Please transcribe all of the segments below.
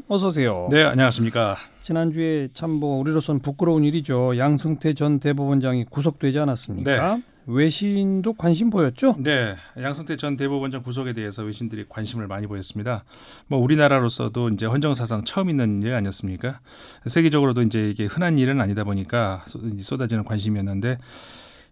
어서 오세요. 네, 안녕하십니까. 지난주에 참 우리로서는 부끄러운 일이죠. 양승태 전 대법원장이 구속되지 않았습니까? 네. 외신도 관심 보였죠? 네, 양승태 전 대법원장 구속에 대해서 외신들이 관심을 많이 보였습니다. 우리나라로서도 이제 헌정사상 처음 있는 일 아니었습니까? 세계적으로도 이제 이게 흔한 일은 아니다 보니까 쏟아지는 관심이었는데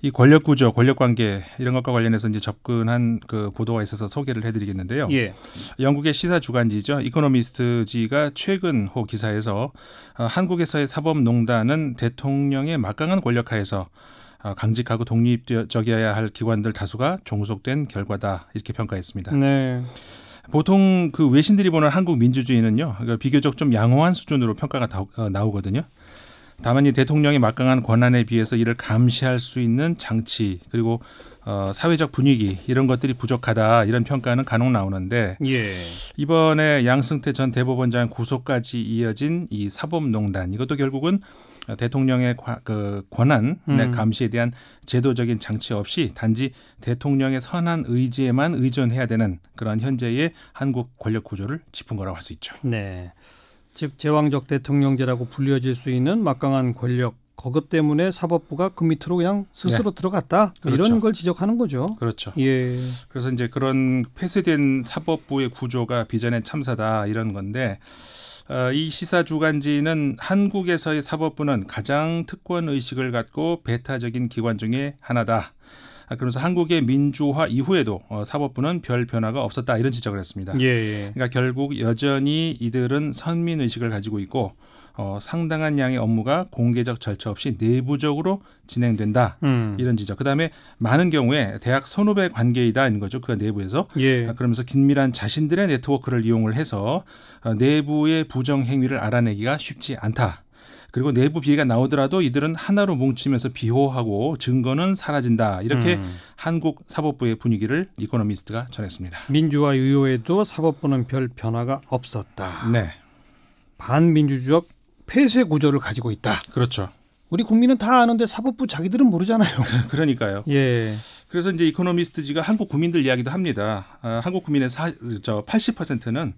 이 권력 구조, 권력 관계 이런 것과 관련해서 이제 접근한 그 보도가 있어서 소개를 해드리겠는데요. 예. 영국의 시사 주간지죠, 이코노미스트지가 최근 호 기사에서 한국에서의 사법농단은 대통령의 막강한 권력하에서 강직하고 독립적이어야 할 기관들 다수가 종속된 결과다 이렇게 평가했습니다. 네. 보통 그 외신들이 보는 한국 민주주의는요, 비교적 좀 양호한 수준으로 평가가 나오거든요. 다만 이 대통령의 막강한 권한에 비해서 이를 감시할 수 있는 장치 그리고 사회적 분위기 이런 것들이 부족하다 이런 평가는 간혹 나오는데 예. 이번에 양승태 전 대법원장 구속까지 이어진 이 사법농단 이것도 결국은 대통령의 권한의 감시에 대한 제도적인 장치 없이 단지 대통령의 선한 의지에만 의존해야 되는 그런 현재의 한국 권력 구조를 짚은 거라고 할 수 있죠. 네. 즉 제왕적 대통령제라고 불려질 수 있는 막강한 권력, 그것 때문에 사법부가 그 밑으로 그냥 스스로 들어갔다. 그렇죠. 이런 걸 지적하는 거죠. 그렇죠. 예. 그래서 이제 그런 폐쇄된 사법부의 구조가 비전의 참사다 이런 건데 이 시사 주간지는 한국에서의 사법부는 가장 특권 의식을 갖고 배타적인 기관 중에 하나다. 그러면서 한국의 민주화 이후에도 사법부는 별 변화가 없었다 이런 지적을 했습니다. 예. 그러니까 결국 여전히 이들은 선민 의식을 가지고 있고 상당한 양의 업무가 공개적 절차 없이 내부적으로 진행된다 이런 지적. 그다음에 많은 경우에 대학 선후배 관계이다 이런 거죠. 그 내부에서. 예. 그러면서 긴밀한 자신들의 네트워크를 이용을 해서 내부의 부정 행위를 알아내기가 쉽지 않다. 그리고 내부 비리가 나오더라도 이들은 하나로 뭉치면서 비호하고 증거는 사라진다. 이렇게 한국 사법부의 분위기를 이코노미스트가 전했습니다. 민주화 이후에도 사법부는 별 변화가 없었다. 네. 반민주적 폐쇄 구조를 가지고 있다. 그렇죠. 우리 국민은 다 아는데 사법부 자기들은 모르잖아요. 그러니까요. 예. 그래서 이제 이코노미스트지가 한국 국민들 이야기도 합니다. 한국 국민의 80%는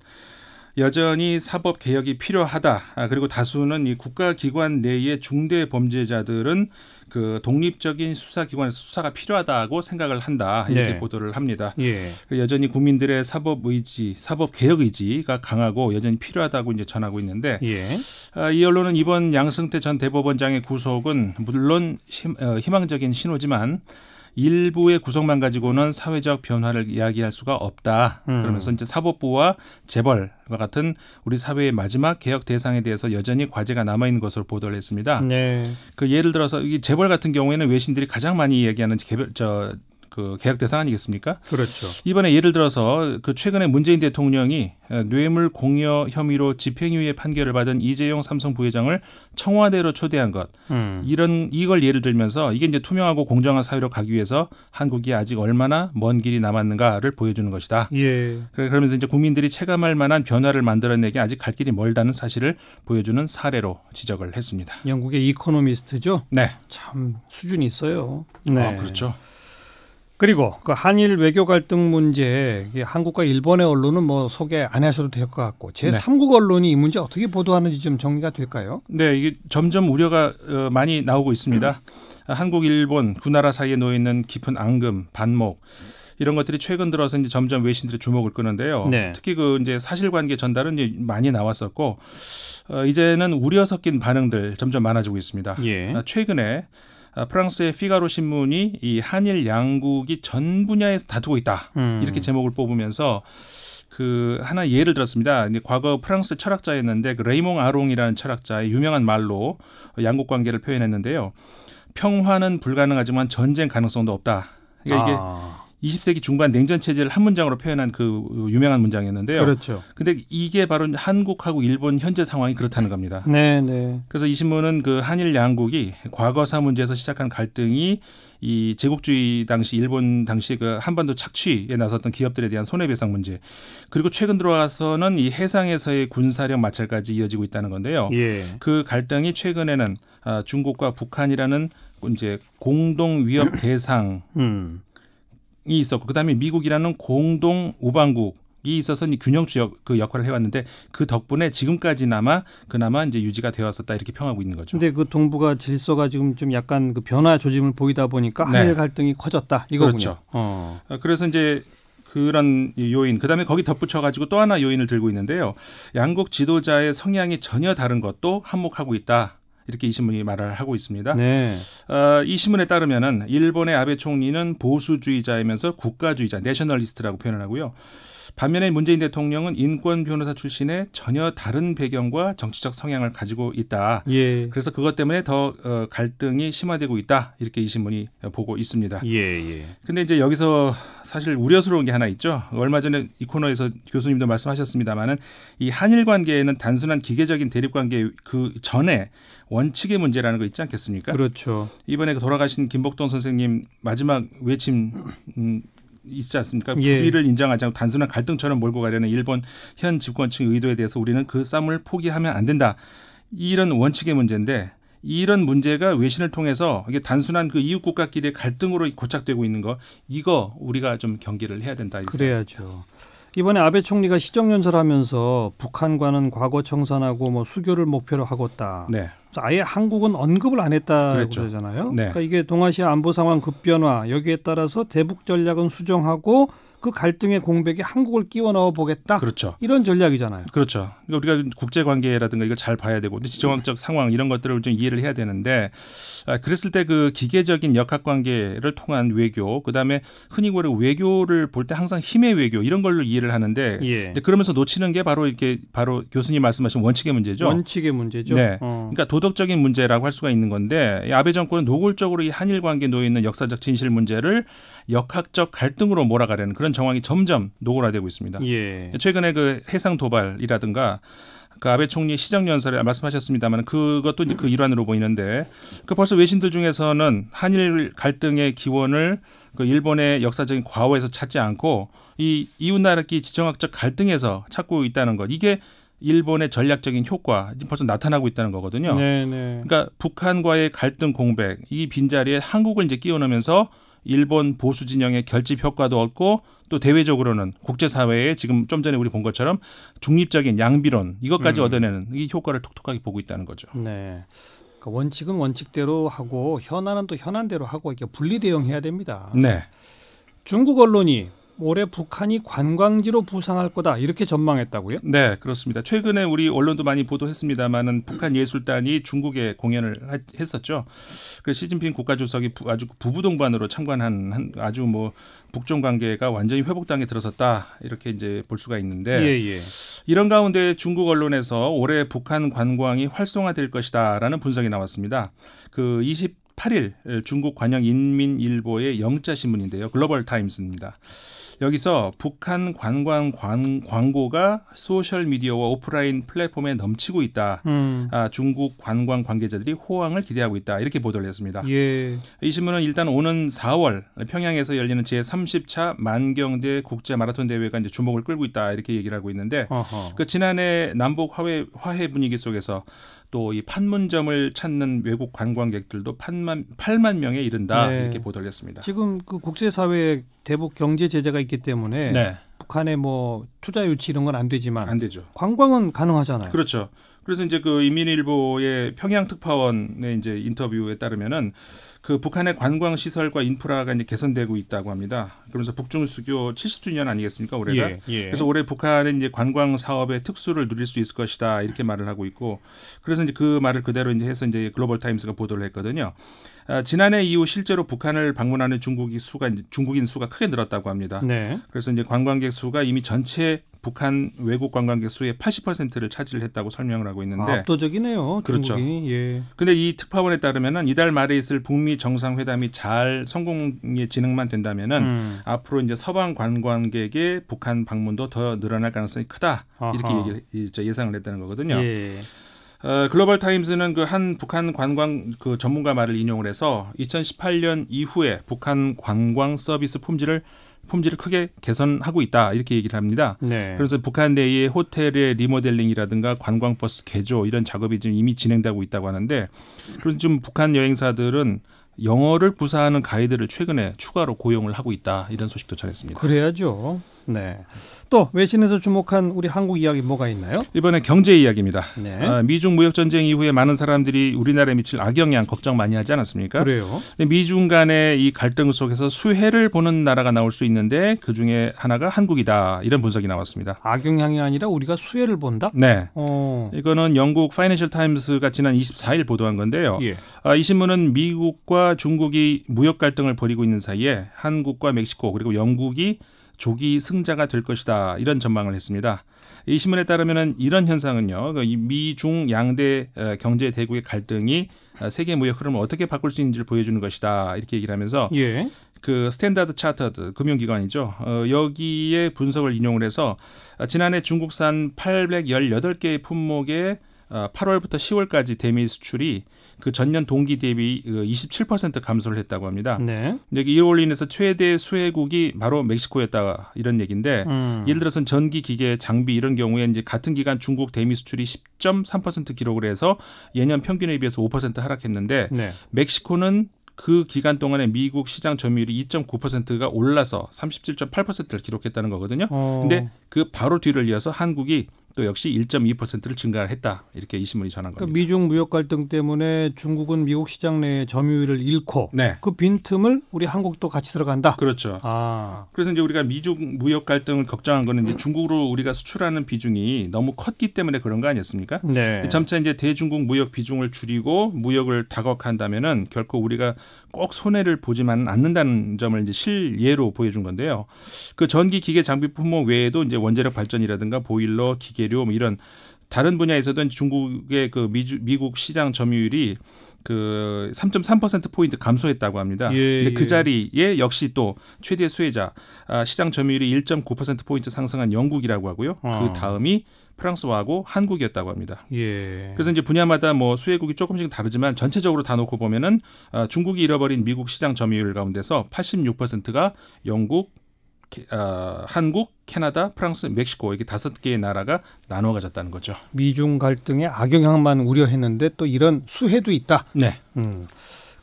여전히 사법 개혁이 필요하다. 그리고 다수는 이 국가기관 내의 중대 범죄자들은 그 독립적인 수사기관에서 수사가 필요하다고 생각을 한다. 이렇게 네. 보도를 합니다. 예. 여전히 국민들의 사법 의지, 사법 개혁 의지가 강하고 여전히 필요하다고 이제 전하고 있는데 예. 이 언론은 이번 양승태 전 대법원장의 구속은 물론 희망적인 신호지만 일부의 구속만 가지고는 사회적 변화를 이야기할 수가 없다. 그러면서 이제 사법부와 재벌과 같은 우리 사회의 마지막 개혁 대상에 대해서 여전히 과제가 남아 있는 것으로 보도를 했습니다. 네. 그 예를 들어서 이 재벌 같은 경우에는 외신들이 가장 많이 얘기하는 그 개혁 대상 아니겠습니까? 그렇죠. 이번에 예를 들어서 그 최근에 문재인 대통령이 뇌물 공여 혐의로 집행유예 판결을 받은 이재용 삼성 부회장을 청와대로 초대한 것 이걸 예를 들면서 이게 이제 투명하고 공정한 사회로 가기 위해서 한국이 아직 얼마나 먼 길이 남았는가를 보여주는 것이다. 예. 그러면서 이제 국민들이 체감할 만한 변화를 만들어내기 아직 갈 길이 멀다는 사실을 보여주는 사례로 지적을 했습니다. 영국의 이코노미스트죠. 네, 참 수준이 있어요. 네. 그렇죠. 그리고 그 한일 외교 갈등 문제, 이게 한국과 일본의 언론은 소개 안 하셔도 될 것 같고 제3국 언론이 이 문제 어떻게 보도하는지 좀 정리가 될까요? 네, 이게 점점 우려가 많이 나오고 있습니다. 한국, 일본 두 나라 사이에 놓여 있는 깊은 앙금, 반목 이런 것들이 최근 들어서 이제 점점 외신들의 주목을 끄는데요. 네. 특히 그 이제 사실관계 전달은 이제 많이 나왔었고 이제는 우려 섞인 반응들 점점 많아지고 있습니다. 예. 최근에 프랑스의 피가로 신문이 이 한일 양국이 전 분야에서 다투고 있다 이렇게 제목을 뽑으면서 그 하나 예를 들었습니다. 과거 프랑스 철학자였는데 그 레이몽 아롱이라는 철학자의 유명한 말로 양국 관계를 표현했는데요. 평화는 불가능하지만 전쟁 가능성도 없다. 그러니까 이게 20세기 중반 냉전 체제를 한 문장으로 표현한 그 유명한 문장이었는데요. 그렇죠. 근데 이게 바로 한국하고 일본 현재 상황이 그렇다는 겁니다. 네, 네. 그래서 이 신문은 그 한일 양국이 과거사 문제에서 시작한 갈등이 이 제국주의 당시 일본 당시 그 한반도 착취에 나섰던 기업들에 대한 손해배상 문제 그리고 최근 들어와서는 이 해상에서의 군사력 마찰까지 이어지고 있다는 건데요. 예. 그 갈등이 최근에는 중국과 북한이라는 이제 공동 위협 대상 이 있었고 그다음에 미국이라는 공동 우방국 있어서는 균형주 그 역할을 해왔는데 그 덕분에 지금까지나마 그나마 이제 유지가 되었었다 이렇게 평하고 있는 거죠. 근데 그 동북아 질서가 지금 좀 약간 그 변화 조짐을 보이다 보니까 한일 갈등이 커졌다 이거군요. 그렇죠. 그래서 이제 그런 요인, 그다음에 거기 덧붙여가지고 또 하나 요인을 들고 있는데요. 양국 지도자의 성향이 전혀 다른 것도 한몫하고 있다. 이렇게 이 신문이 말을 하고 있습니다. 네. 이 신문에 따르면은 일본의 아베 총리는 보수주의자이면서 국가주의자, 내셔널리스트라고 표현을 하고요. 반면에 문재인 대통령은 인권 변호사 출신의 전혀 다른 배경과 정치적 성향을 가지고 있다. 예. 그래서 그것 때문에 더 갈등이 심화되고 있다. 이렇게 이 신문이 보고 있습니다. 예. 근데 이제 여기서 사실 우려스러운 게 하나 있죠. 얼마 전에 이 코너에서 교수님도 말씀하셨습니다만은 이 한일 관계에는 단순한 기계적인 대립 관계 그 전에 원칙의 문제라는 거 있지 않겠습니까? 그렇죠. 이번에 돌아가신 김복동 선생님 마지막 외침 있지 않습니까? 예. 불의를 인정하지 않고 단순한 갈등처럼 몰고 가려는 일본 현 집권층 의도에 대해서 우리는 그 싸움을 포기하면 안 된다. 이런 원칙의 문제인데 이런 문제가 외신을 통해서 이게 단순한 그 이웃 국가끼리의 갈등으로 고착되고 있는 거 이거 우리가 좀 경계를 해야 된다. 그래야죠. 이번에 아베 총리가 시정연설하면서 북한과는 과거 청산하고 뭐 수교를 목표로 하고 있다. 네. 아예 한국은 언급을 안 했다고 그랬죠. 그러잖아요. 네. 그러니까 이게 동아시아 안보 상황 급변화 여기에 따라서 대북 전략은 수정하고 그 갈등의 공백에 한국을 끼워 넣어 보겠다. 그렇죠. 이런 전략이잖아요. 그렇죠. 우리가 국제 관계라든가 이걸 잘 봐야 되고 지정학적 상황 이런 것들을 좀 이해를 해야 되는데 그랬을 때 그 기계적인 역학 관계를 통한 외교, 그다음에 흔히 우리가 외교를 볼 때 항상 힘의 외교 이런 걸로 이해를 하는데 예. 그러면서 놓치는 게 바로 교수님 말씀하신 원칙의 문제죠. 원칙의 문제죠. 네. 그러니까 도덕적인 문제라고 할 수가 있는 건데 이 아베 정권은 노골적으로 이 한일 관계에 놓여 있는 역사적 진실 문제를 역학적 갈등으로 몰아가려는 그런 정황이 점점 노골화되고 있습니다. 예. 최근에 그 해상 도발이라든가 그 아베 총리 시정연설에 말씀하셨습니다만 그것도 이제 그 일환으로 보이는데 그 벌써 외신들 중에서는 한일 갈등의 기원을 그 일본의 역사적인 과거에서 찾지 않고 이 이웃나라끼리 지정학적 갈등에서 찾고 있다는 것 이게 일본의 전략적인 효과 벌써 나타나고 있다는 거거든요. 네네. 그러니까 북한과의 갈등 공백 이 빈자리에 한국을 이제 끼워넣으면서 일본 보수 진영의 결집 효과도 얻고 또 대외적으로는 국제사회에 지금 좀 전에 우리 본 것처럼 중립적인 양비론 이것까지 얻어내는 이 효과를 톡톡하게 보고 있다는 거죠. 네. 그러니까 원칙은 원칙대로 하고 현안은 또 현안대로 하고 이렇게 분리 대응해야 됩니다. 네. 중국 언론이 올해 북한이 관광지로 부상할 거다 이렇게 전망했다고요? 네, 그렇습니다. 최근에 우리 언론도 많이 보도했습니다만은 북한 예술단이 중국에 공연을 했었죠. 그 시진핑 국가주석이 아주 부부동반으로 참관한 아주 뭐 북중 관계가 완전히 회복당에 들어섰다 이렇게 이제 볼 수가 있는데 예. 이런 가운데 중국 언론에서 올해 북한 관광이 활성화될 것이다라는 분석이 나왔습니다. 그 28일 중국 관영인민일보의 영자 신문인데요, 글로벌 타임스입니다. 여기서 북한 관광 광고가 소셜 미디어와 오프라인 플랫폼에 넘치고 있다. 중국 관광 관계자들이 호황을 기대하고 있다. 이렇게 보도를 했습니다. 예. 이 신문은 일단 오는 4월 평양에서 열리는 제30차 만경대 국제 마라톤 대회가 이제 주목을 끌고 있다. 이렇게 얘기를 하고 있는데 그 지난해 남북 화해 분위기 속에서 또 이 판문점을 찾는 외국 관광객들도 8만 명에 이른다. 네. 이렇게 보도를 했습니다. 지금 그 국제사회에 대북 경제 제재가 있기 때문에 네. 북한의 뭐 투자 유치 이런 건 안 되지만 안 되죠. 관광은 가능하잖아요. 그렇죠. 그래서 이제 그 인민일보의 평양 특파원의 이제 인터뷰에 따르면은 그 북한의 관광 시설과 인프라가 이제 개선되고 있다고 합니다. 그러면서 북중 수교 70주년 아니겠습니까, 올해가? 예. 그래서 올해 북한은 이제 관광 사업의 특수를 누릴 수 있을 것이다 이렇게 말을 하고 있고, 그래서 이제 그 말을 그대로 이제 해서 이제 글로벌 타임스가 보도를 했거든요. 지난해 이후 실제로 북한을 방문하는 중국인 수가 크게 늘었다고 합니다. 네. 그래서 이제 관광객 수가 이미 전체 북한 외국 관광객 수의 80%를 차지를 했다고 설명을 하고 있는데 압도적이네요. 그렇죠. 중국이. 예. 근데 이 특파원에 따르면은 이달 말에 있을 북미 정상회담이 잘 성공의 진행만 된다면은 앞으로 이제 서방 관광객의 북한 방문도 더 늘어날 가능성이 크다. 이렇게 예상을 했다는 거거든요. 예. 글로벌 타임스는 그 한 북한 관광 그 전문가 말을 인용을 해서 2018년 이후에 북한 관광 서비스 품질을 크게 개선하고 있다 이렇게 얘기를 합니다. 네. 그래서 북한 내의 호텔의 리모델링이라든가 관광버스 개조 이런 작업이 지금 이미 진행되고 있다고 하는데, 그래서 좀 북한 여행사들은 영어를 구사하는 가이드를 최근에 추가로 고용을 하고 있다 이런 소식도 전했습니다. 그래야죠. 네. 또 외신에서 주목한 우리 한국 이야기 뭐가 있나요? 이번에 경제 이야기입니다. 네. 미중 무역 전쟁 이후에 많은 사람들이 우리나라에 미칠 악영향 걱정 많이 하지 않았습니까? 그래요. 미중 간의 이 갈등 속에서 수혜를 보는 나라가 나올 수 있는데 그 중에 하나가 한국이다. 이런 분석이 나왔습니다. 악영향이 아니라 우리가 수혜를 본다? 네. 이거는 영국 파이낸셜 타임스가 지난 24일 보도한 건데요. 예. 이 신문은 미국과 중국이 무역 갈등을 벌이고 있는 사이에 한국과 멕시코 그리고 영국이 조기 승자가 될 것이다. 이런 전망을 했습니다. 이 신문에 따르면 이런 현상은요. 이 미중 양대 경제 대국의 갈등이 세계 무역 흐름을 어떻게 바꿀 수 있는지를 보여주는 것이다. 이렇게 얘기를 하면서 예. 그 스탠다드 차터드 금융기관이죠. 여기에 분석을 인용을 해서 지난해 중국산 818개의 품목의 8월부터 10월까지 대미 수출이 그 전년 동기 대비 27% 감소를 했다고 합니다. 네. 여기 이로 인해서 최대 수혜국이 바로 멕시코였다 이런 얘기인데 예를 들어서 전기, 기계, 장비 이런 경우에 이제 같은 기간 중국 대미 수출이 10.3% 기록을 해서 예년 평균에 비해서 5% 하락했는데 네. 멕시코는 그 기간 동안에 미국 시장 점유율이 2.9%가 올라서 37.8%를 기록했다는 거거든요. 근데 그 바로 뒤를 이어서 한국이 또 역시 1.2%를 증가했다. 이렇게 이 신문이 전한 겁니다. 그러니까 미중 무역 갈등 때문에 중국은 미국 시장 내 점유율을 잃고 네. 그 빈틈을 우리 한국도 같이 들어간다. 그렇죠. 그래서 이제 우리가 미중 무역 갈등을 걱정한 거는 이제 중국으로 우리가 수출하는 비중이 너무 컸기 때문에 그런 거 아니었습니까? 네. 점차 이제 대중국 무역 비중을 줄이고 무역을 다각화한다면은 결코 우리가 꼭 손해를 보지만은 않는다는 점을 이제 실예로 보여준 건데요. 그 전기, 기계, 장비 품목 외에도 이제 원자력 발전이라든가 보일러, 기계료 뭐 이런 다른 분야에서도 중국의 그 미국 시장 점유율이 그 3.3% 포인트 감소했다고 합니다. 근데 그 자리에 역시 또 최대 수혜자 시장 점유율이 1.9% 포인트 상승한 영국이라고 하고요. 그 다음이 프랑스하고 한국이었다고 합니다. 예. 그래서 이제 분야마다 뭐 수혜국이 조금씩 다르지만 전체적으로 다 놓고 보면은 중국이 잃어버린 미국 시장 점유율 가운데서 86%가 영국, 한국, 캐나다, 프랑스, 멕시코 이렇게 5개의 나라가 나눠 가졌다는 거죠. 미중 갈등의 악영향만 우려했는데 또 이런 수혜도 있다. 네.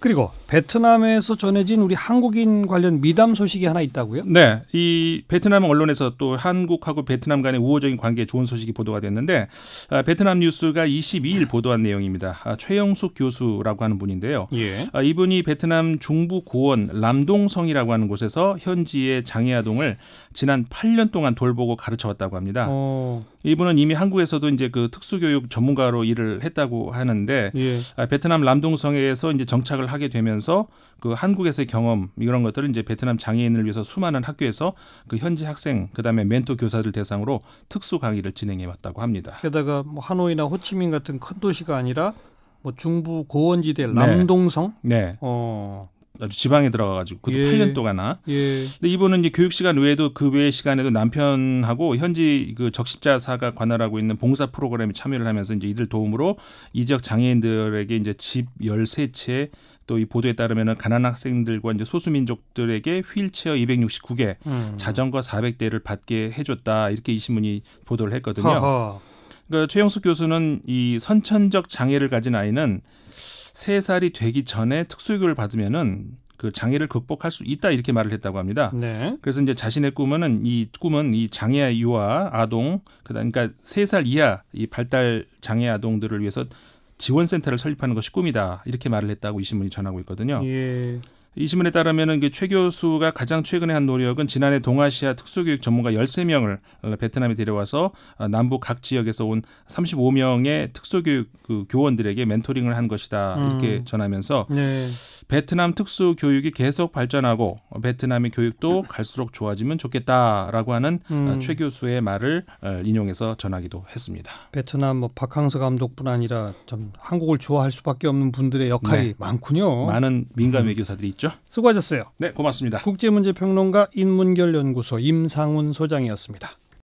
그리고 베트남에서 전해진 우리 한국인 관련 미담 소식이 하나 있다고요? 네, 이 베트남 언론에서 또 한국하고 베트남 간의 우호적인 관계에 좋은 소식이 보도가 됐는데 베트남 뉴스가 22일 보도한 내용입니다. 최영숙 교수라고 하는 분인데요. 예. 이분이 베트남 중부 고원 람동성이라고 하는 곳에서 현지의 장애 아동을 지난 8년 동안 돌보고 가르쳐왔다고 합니다. 이분은 이미 한국에서도 이제 그 특수교육 전문가로 일을 했다고 하는데 예. 베트남 람동성에서 이제 정착을 하게 되면서 그 한국에서의 경험 이런 것들을 이제 베트남 장애인을 위해서 수많은 학교에서 그 현지 학생 그다음에 멘토 교사들 대상으로 특수 강의를 진행해 왔다고 합니다. 게다가 뭐 하노이나 호치민 같은 큰 도시가 아니라 뭐 중부 고원지대 람동성. 네. 아주 지방에 들어가가지고 그것도 8년 동안나. 예. 근데 이분은 이제 교육 시간 외에도 그 외의 시간에도 남편하고 현지 그 적십자사가 관할하고 있는 봉사 프로그램에 참여를 하면서 이제 이들 도움으로 이 지역 장애인들에게 이제 집 13채 또 이 보도에 따르면은 가난한 학생들과 이제 소수민족들에게 휠체어 269개, 자전거 400대를 받게 해줬다 이렇게 이 신문이 보도를 했거든요. 그러니까 최영숙 교수는 이 선천적 장애를 가진 아이는 3살이 되기 전에 특수교육을 받으면은 그 장애를 극복할 수 있다 이렇게 말을 했다고 합니다. 네. 그래서 이제 자신의 꿈은 이 장애 유아 아동 그러니까 3살 이하 이 발달 장애 아동들을 위해서 지원센터를 설립하는 것이 꿈이다 이렇게 말을 했다고 이 신문이 전하고 있거든요. 예. 이 신문에 따르면은 그 최 교수가 가장 최근에 한 노력은 지난해 동아시아 특수교육 전문가 13명을 베트남에 데려와서 남북 각 지역에서 온 35명의 특수교육 그 교원들에게 멘토링을 한 것이다 이렇게 전하면서 네. 베트남 특수교육이 계속 발전하고 베트남의 교육도 갈수록 좋아지면 좋겠다라고 하는 최 교수의 말을 인용해서 전하기도 했습니다. 베트남 뭐 박항서 감독뿐 아니라 좀 한국을 좋아할 수밖에 없는 분들의 역할이 많군요. 많은 민간 외교사들이 있죠. 수고하셨어요. 네, 고맙습니다. 국제문제평론가 인문결연구소 임상훈 소장이었습니다.